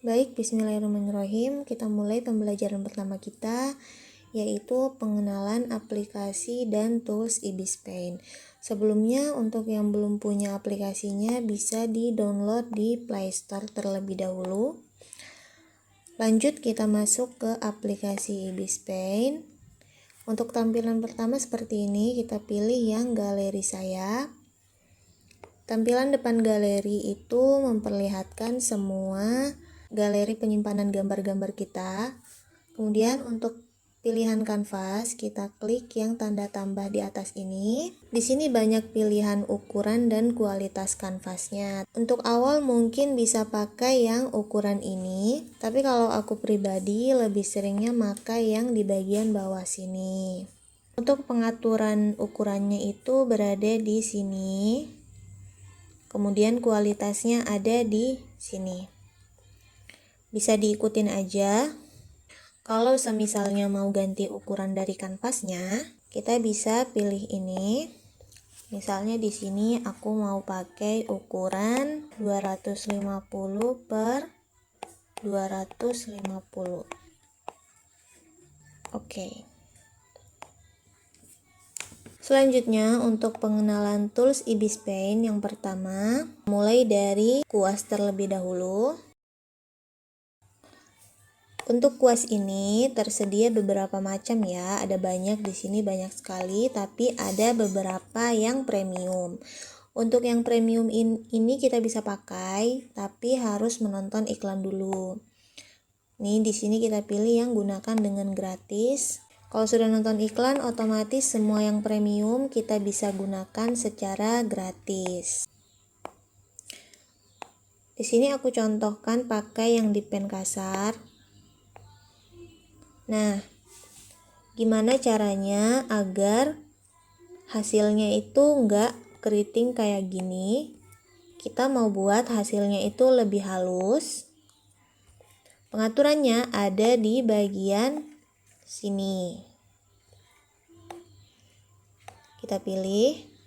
Baik, bismillahirrahmanirrahim. Kita mulai pembelajaran pertama kita, yaitu pengenalan aplikasi dan tools Ibis Paint. Sebelumnya, untuk yang belum punya aplikasinya bisa di-download di Play Store terlebih dahulu. Lanjut, kita masuk ke aplikasi Ibis Paint. Untuk tampilan pertama seperti ini, kita pilih yang galeri saya. Tampilan depan galeri itu memperlihatkan semua galeri penyimpanan gambar-gambar kita. Kemudian untuk pilihan kanvas, kita klik yang tanda tambah di atas ini. Di sini banyak pilihan ukuran dan kualitas kanvasnya. Untuk awal mungkin bisa pakai yang ukuran ini, tapi kalau aku pribadi lebih seringnya pakai yang di bagian bawah sini. Untuk pengaturan ukurannya itu berada di sini. Kemudian kualitasnya ada di sini. Bisa diikutin aja. Kalau semisalnya mau ganti ukuran dari kanvasnya, kita bisa pilih ini. Misalnya di sini aku mau pakai ukuran 250 per 250. Oke. Selanjutnya untuk pengenalan tools Ibis Paint yang pertama, mulai dari kuas terlebih dahulu. Untuk kuas ini tersedia beberapa macam ya, ada banyak di sini, banyak sekali, tapi ada beberapa yang premium. Untuk yang premium ini kita bisa pakai, tapi harus menonton iklan dulu. Nih di sini kita pilih yang gunakan dengan gratis. Kalau sudah nonton iklan, otomatis semua yang premium kita bisa gunakan secara gratis. Di sini aku contohkan pakai yang di pen kasar. Nah, gimana caranya agar hasilnya itu enggak keriting kayak gini? Kita mau buat hasilnya itu lebih halus. Pengaturannya ada di bagian sini. Kita pilih.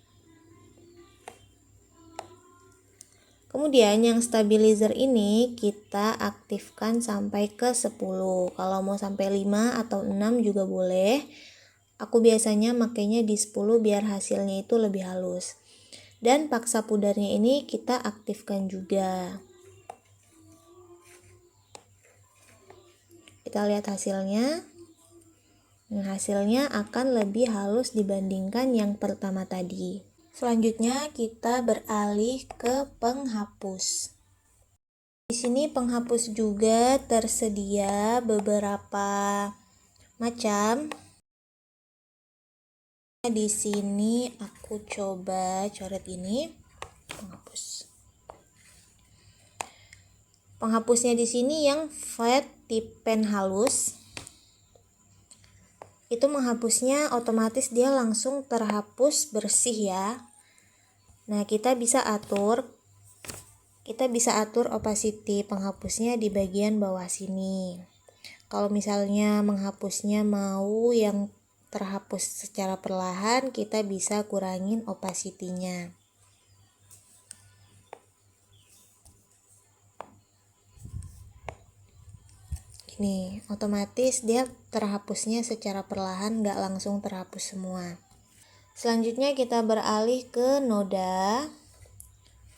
Kemudian yang stabilizer ini kita aktifkan sampai ke 10. Kalau mau sampai 5 atau 6 juga boleh. Aku biasanya makainya di 10 biar hasilnya itu lebih halus. Dan paksa pudarnya ini kita aktifkan juga. Kita lihat hasilnya. Nah, hasilnya akan lebih halus dibandingkan yang pertama tadi. Selanjutnya kita beralih ke penghapus. Di sini penghapus juga tersedia beberapa macam. Di sini aku coba coret ini penghapus. Penghapusnya di sini yang flat tip pen halus. Itu menghapusnya otomatis dia langsung terhapus bersih ya. Nah, kita bisa atur opacity penghapusnya di bagian bawah sini. Kalau misalnya menghapusnya mau yang terhapus secara perlahan, kita bisa kurangin opacity-nya. Nih, otomatis dia terhapusnya secara perlahan, nggak langsung terhapus semua. Selanjutnya kita beralih ke noda.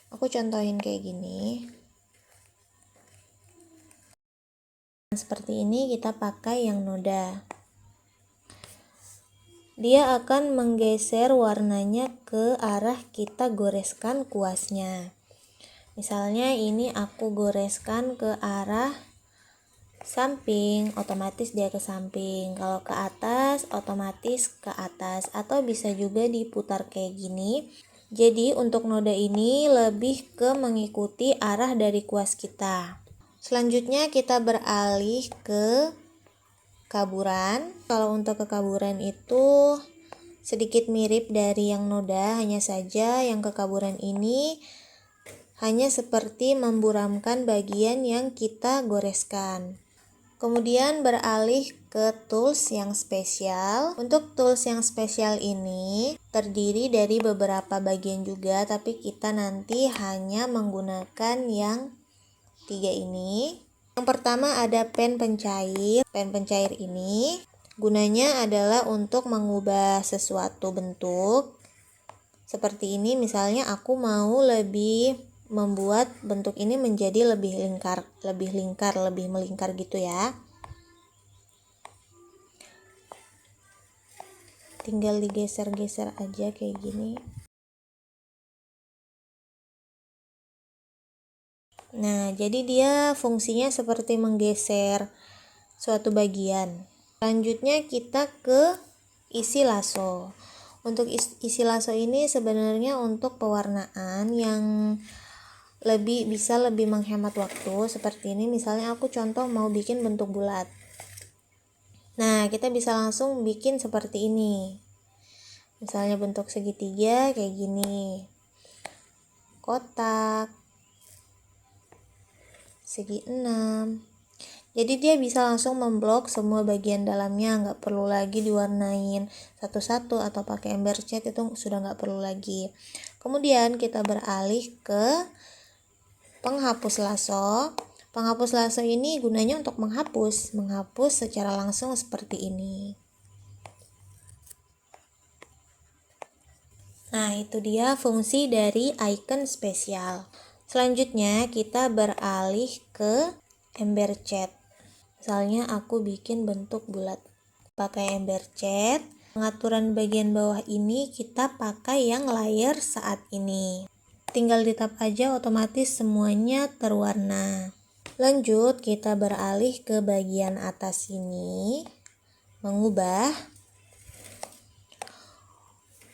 Aku contohin kayak gini. Seperti ini kita pakai yang noda. Dia akan menggeser warnanya ke arah kita goreskan kuasnya. Misalnya ini aku goreskan ke arah samping, otomatis dia ke samping. Kalau ke atas, otomatis ke atas. Atau bisa juga diputar kayak gini. Jadi untuk noda ini lebih ke mengikuti arah dari kuas kita. Selanjutnya kita beralih ke kaburan. Kalau untuk ke kaburan itu sedikit mirip dari yang noda, hanya saja yang ke kaburan ini hanya seperti memburamkan bagian yang kita goreskan. Kemudian beralih ke tools yang spesial. Untuk tools yang spesial ini terdiri dari beberapa bagian juga, tapi kita nanti hanya menggunakan yang 3 ini. Yang pertama ada pen pencair. Pen pencair ini gunanya adalah untuk mengubah sesuatu bentuk. Seperti ini, misalnya aku mau lebih membuat bentuk ini menjadi lebih melingkar gitu ya. Tinggal digeser-geser aja kayak gini. Nah, jadi dia fungsinya seperti menggeser suatu bagian. Selanjutnya kita ke isi lasso. Untuk isi lasso ini sebenarnya untuk pewarnaan yang bisa lebih menghemat waktu. Seperti ini, misalnya aku contoh mau bikin bentuk bulat. Nah, kita bisa langsung bikin seperti ini. Misalnya bentuk segitiga kayak gini. Kotak. Segi 6. Jadi dia bisa langsung memblok semua bagian dalamnya, nggak perlu lagi diwarnain satu-satu atau pakai ember cat, itu sudah nggak perlu lagi. Kemudian kita beralih ke penghapus lasso. Penghapus lasso ini gunanya untuk menghapus secara langsung seperti ini. Nah, itu dia fungsi dari icon spesial. Selanjutnya kita beralih ke ember cat. Misalnya aku bikin bentuk bulat pakai ember cat. Pengaturan bagian bawah ini kita pakai yang layer saat ini. Tinggal di tap aja, otomatis semuanya terwarna. Lanjut, kita beralih ke bagian atas sini, mengubah.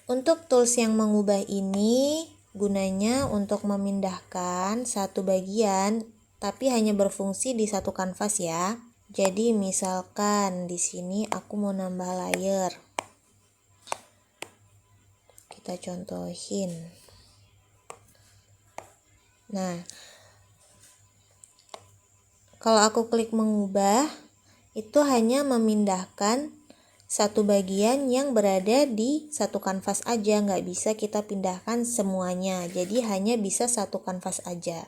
Untuk tools yang mengubah ini gunanya untuk memindahkan satu bagian, tapi hanya berfungsi di satu kanvas ya. Jadi misalkan di sini aku mau nambah layer. Kita contohin. Nah, kalau aku klik mengubah, itu hanya memindahkan satu bagian yang berada di satu kanvas aja, nggak bisa kita pindahkan semuanya. Jadi hanya bisa satu kanvas aja.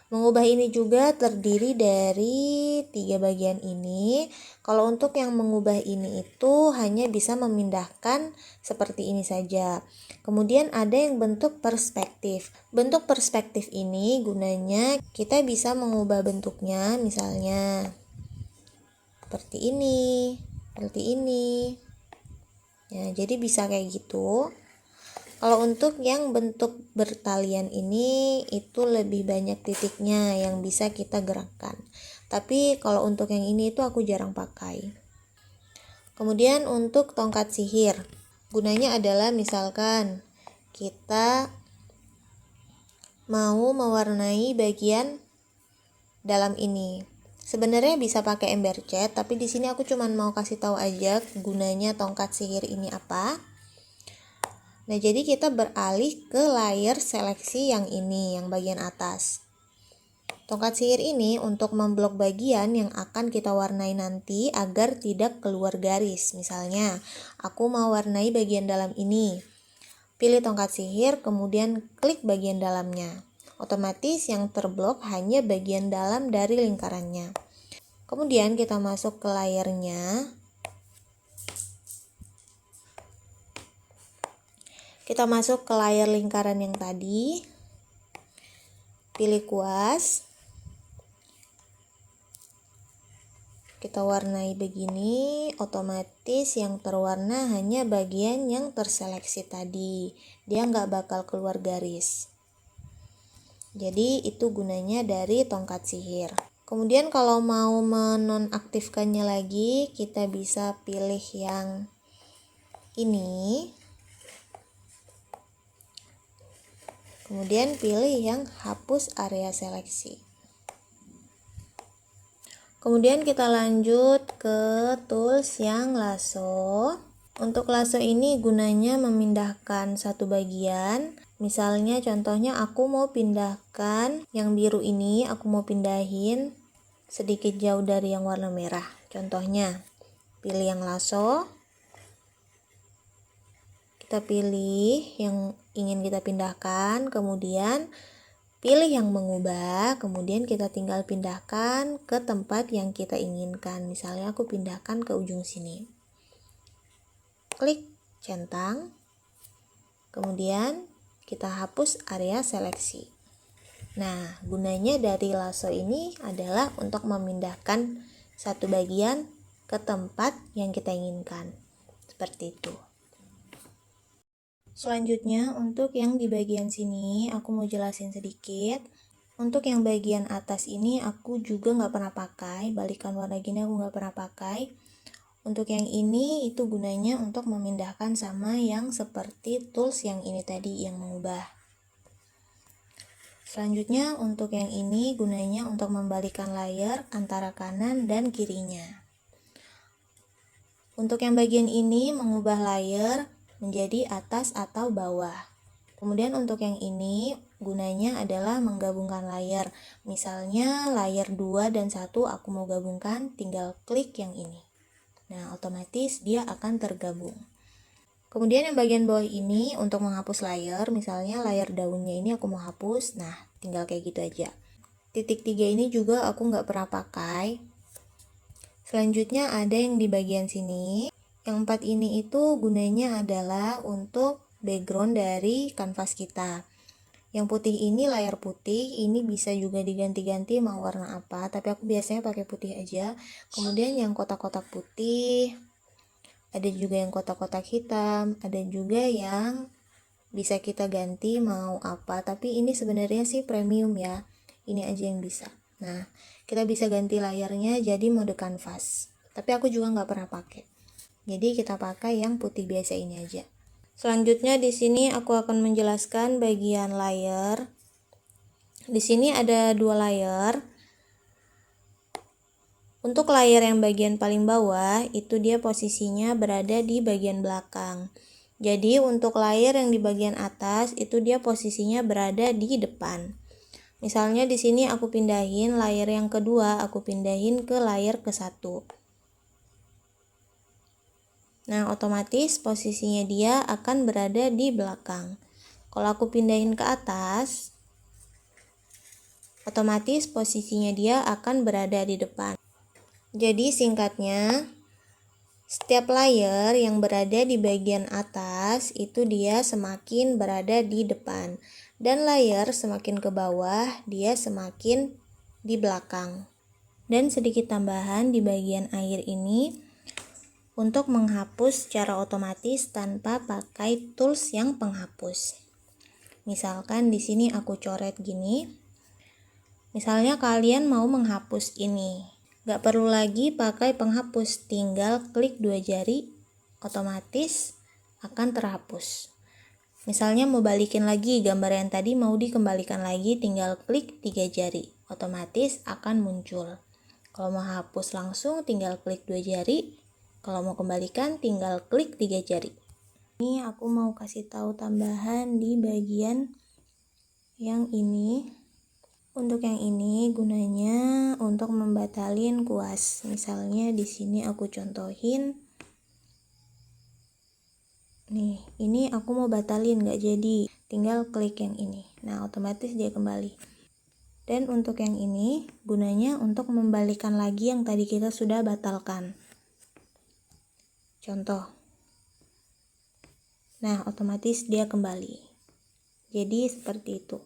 Mengubah ini juga terdiri dari 3 bagian ini. Kalau untuk yang mengubah ini itu hanya bisa memindahkan seperti ini saja. Kemudian ada yang bentuk perspektif. Bentuk perspektif ini gunanya kita bisa mengubah bentuknya, misalnya seperti ini, seperti ini. Ya, jadi bisa kayak gitu. Kalau untuk yang bentuk bertalian ini itu lebih banyak titiknya yang bisa kita gerakkan. Tapi kalau untuk yang ini itu aku jarang pakai. Kemudian untuk tongkat sihir, gunanya adalah misalkan kita mau mewarnai bagian dalam ini. Sebenarnya bisa pakai ember cat, tapi di sini aku cuman mau kasih tahu aja gunanya tongkat sihir ini apa. Nah, jadi kita beralih ke layer seleksi yang ini, yang bagian atas. Tongkat sihir ini untuk memblok bagian yang akan kita warnai nanti agar tidak keluar garis. Misalnya, aku mau warnai bagian dalam ini. Pilih tongkat sihir, kemudian klik bagian dalamnya. Otomatis yang terblok hanya bagian dalam dari lingkarannya. Kemudian kita masuk ke layernya. Kita masuk ke layar lingkaran yang tadi, pilih kuas, kita warnai begini, otomatis yang terwarna hanya bagian yang terseleksi tadi, dia nggak bakal keluar garis. Jadi itu gunanya dari tongkat sihir. Kemudian kalau mau menonaktifkannya lagi, kita bisa pilih yang ini. Kemudian pilih yang hapus area seleksi. Kemudian kita lanjut ke tools yang lasso. Untuk lasso ini gunanya memindahkan satu bagian. Misalnya contohnya aku mau pindahkan yang biru ini, aku mau pindahin sedikit jauh dari yang warna merah. Contohnya, pilih yang lasso. Kita pilih yang ingin kita pindahkan, kemudian Pilih yang mengubah, kemudian kita tinggal pindahkan ke tempat yang kita inginkan. Misalnya aku pindahkan ke ujung sini. Klik centang, kemudian kita hapus area seleksi. Nah, gunanya dari lasso ini adalah untuk memindahkan satu bagian ke tempat yang kita inginkan. Seperti itu. Selanjutnya, untuk yang di bagian sini, aku mau jelasin sedikit. Untuk yang bagian atas ini, aku juga nggak pernah pakai. Balikan warna gini aku nggak pernah pakai. Untuk yang ini, itu gunanya untuk memindahkan sama yang seperti tools yang ini tadi, yang mengubah. Selanjutnya, untuk yang ini, gunanya untuk membalikan layer antara kanan dan kirinya. Untuk yang bagian ini, mengubah layer menjadi atas atau bawah. Kemudian untuk yang ini gunanya adalah menggabungkan layer. Misalnya layer 2 dan 1 aku mau gabungkan, tinggal klik yang ini. Nah, otomatis dia akan tergabung. Kemudian yang bagian bawah ini untuk menghapus layer, misalnya layer daunnya ini aku mau hapus, nah tinggal kayak gitu aja. Titik 3 ini juga aku nggak pernah pakai. Selanjutnya ada yang di bagian sini. Yang 4 ini itu gunanya adalah untuk background dari kanvas kita. Yang putih ini layar putih, ini bisa juga diganti-ganti mau warna apa, tapi aku biasanya pakai putih aja. Kemudian yang kotak-kotak putih, ada juga yang kotak-kotak hitam, ada juga yang bisa kita ganti mau apa, tapi ini sebenarnya sih premium ya. Ini aja yang bisa. Nah, kita bisa ganti layarnya jadi mode kanvas. Tapi aku juga nggak pernah pakai. Jadi kita pakai yang putih biasa ini aja. Selanjutnya di sini aku akan menjelaskan bagian layer. Di sini ada 2 layer. Untuk layer yang bagian paling bawah itu dia posisinya berada di bagian belakang. Jadi untuk layer yang di bagian atas itu dia posisinya berada di depan. Misalnya di sini aku pindahin layer yang kedua, aku pindahin ke layer ke-1. Nah, otomatis posisinya dia akan berada di belakang. Kalau aku pindahin ke atas, otomatis posisinya dia akan berada di depan. Jadi singkatnya, setiap layer yang berada di bagian atas itu dia semakin berada di depan. Dan layer semakin ke bawah, dia semakin di belakang. Dan sedikit tambahan di bagian akhir ini, untuk menghapus secara otomatis tanpa pakai tools yang penghapus. Misalkan di sini aku coret gini. Misalnya kalian mau menghapus ini. Gak perlu lagi pakai penghapus, tinggal klik 2 jari, otomatis akan terhapus. Misalnya mau balikin lagi gambar yang tadi mau dikembalikan lagi, tinggal klik 3 jari, otomatis akan muncul. Kalau mau hapus langsung tinggal klik 2 jari. Kalau mau kembalikan tinggal klik 3 jari. Ini aku mau kasih tahu tambahan di bagian yang ini. Untuk yang ini gunanya untuk membatalin kuas. Misalnya di sini aku contohin. Nih, ini aku mau batalin nggak jadi. Tinggal klik yang ini. Nah, otomatis dia kembali. Dan untuk yang ini gunanya untuk membalikan lagi yang tadi kita sudah batalkan. Contoh. Nah, otomatis dia kembali. Jadi seperti itu.